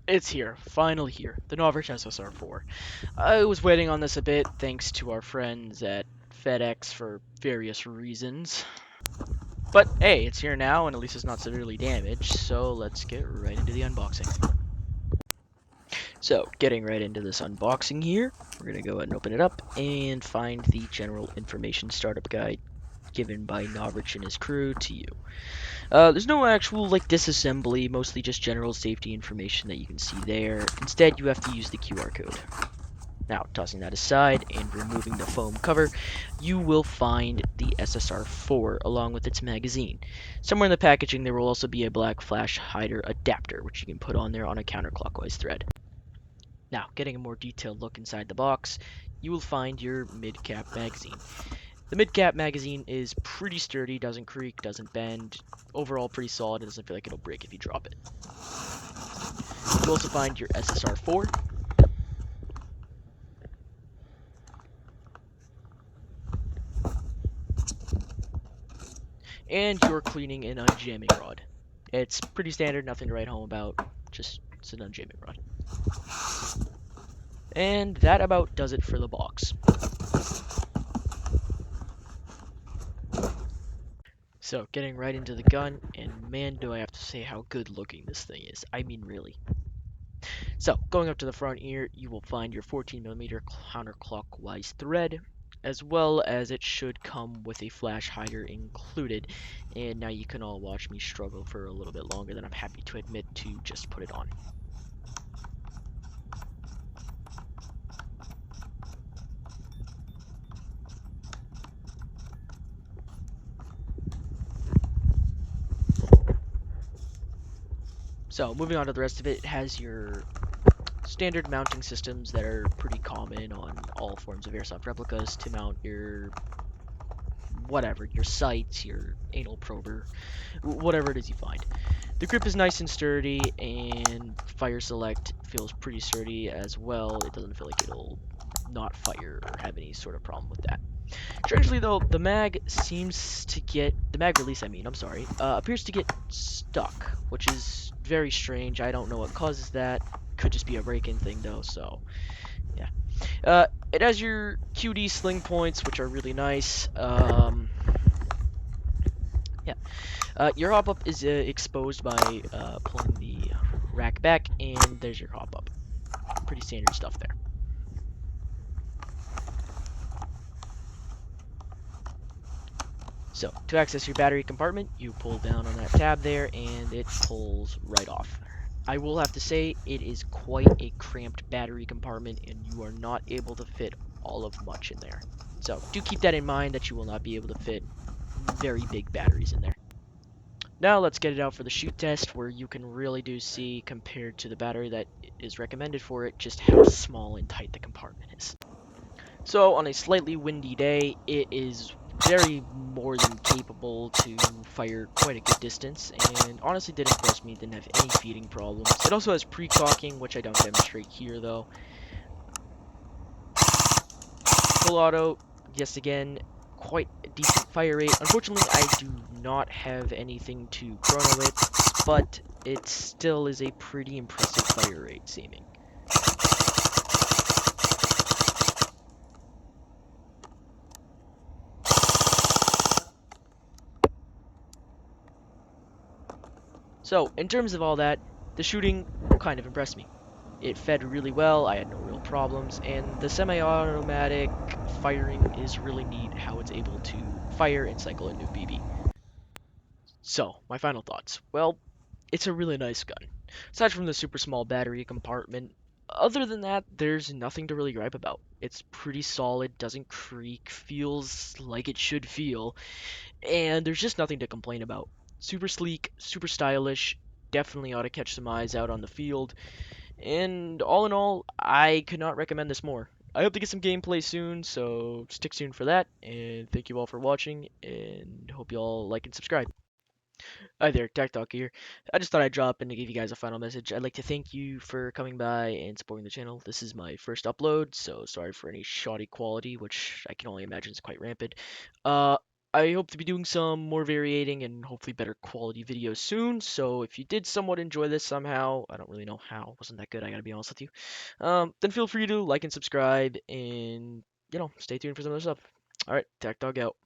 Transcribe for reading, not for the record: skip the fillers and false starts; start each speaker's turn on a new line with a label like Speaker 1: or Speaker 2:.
Speaker 1: It's here, finally here, the Norwich SSR4. I was waiting on this a bit thanks to our friends at FedEx for various reasons. But hey, it's here now and at least it's not severely damaged, so let's get right into the unboxing. So, getting right into this unboxing here, we're going to go ahead and open it up and find the general information startup guide given by Norwich and his crew to you. There's no actual like disassembly, mostly just general safety information that you can see there. Instead, you have to use the QR code. Now, tossing that aside and removing the foam cover, you will find the SSR4 along with its magazine. Somewhere in the packaging, there will also be a black flash hider adapter, which you can put on there on a counterclockwise thread. Now, getting a more detailed look inside the box, you will find your mid-cap magazine. The mid-cap magazine is pretty sturdy, doesn't creak, doesn't bend, overall pretty solid, and doesn't feel like it'll break if you drop it. You'll also find your SSR4, and your cleaning and unjamming rod. It's pretty standard, nothing to write home about, just it's an unjamming rod. And that about does it for the box. So, getting right into the gun, and man do I have to say how good looking this thing is. I mean really. So, going up to the front here, you will find your 14mm counterclockwise thread, as well as it should come with a flash hider included. And now you can all watch me struggle for a little bit longer than I'm happy to admit to just put it on. So, moving on to the rest of it, it has your standard mounting systems that are pretty common on all forms of airsoft replicas to mount your whatever, your sights, your anal prober, whatever it is you find. The grip is nice and sturdy, and fire select feels pretty sturdy as well. It doesn't feel like it'll not fire or have any sort of problem with that. Strangely though, the mag release, I'm sorry, appears to get stuck, which is very strange. I don't know what causes that. Could just be a break-in thing though, so yeah. It has your QD sling points, which are really nice. Yeah. Your hop up is exposed by pulling the rack back, and there's your hop up. Pretty standard stuff there. So, to access your battery compartment, you pull down on that tab there, and it pulls right off. I will have to say, it is quite a cramped battery compartment, and you are not able to fit all of much in there. So, do keep that in mind that you will not be able to fit very big batteries in there. Now let's get it out for the shoot test, where you can really do see, compared to the battery that is recommended for it, just how small and tight the compartment is. So on a slightly windy day, it is very more than capable to fire quite a good distance, and honestly did impress me. Didn't have any feeding problems. It also has pre-cocking, which I don't demonstrate here though. Full auto, yes again, quite a decent fire rate. Unfortunately, I do not have anything to chrono it, but it still is a pretty impressive fire rate seeming. So, in terms of all that, the shooting kind of impressed me. It fed really well, I had no real problems, and the semi-automatic firing is really neat how it's able to fire and cycle a new BB. So, my final thoughts. Well, it's a really nice gun. Aside from the super small battery compartment, other than that, there's nothing to really gripe about. It's pretty solid, doesn't creak, feels like it should feel, and there's just nothing to complain about. Super sleek, super stylish, definitely ought to catch some eyes out on the field, and all in all, I could not recommend this more. I hope to get some gameplay soon, so stick tuned for that, and thank you all for watching, and hope you all like and subscribe. Hi there, Tech Talk here. I just thought I'd drop in to give you guys a final message. I'd like to thank you for coming by and supporting the channel. This is my first upload, so sorry for any shoddy quality, which I can only imagine is quite rampant. Uh, I hope to be doing some more variating and hopefully better quality videos soon. So if you did somewhat enjoy this somehow, I don't really know how, wasn't that good, I gotta be honest with you. Then feel free to like and subscribe and stay tuned for some other stuff. All right, Tech Dog out.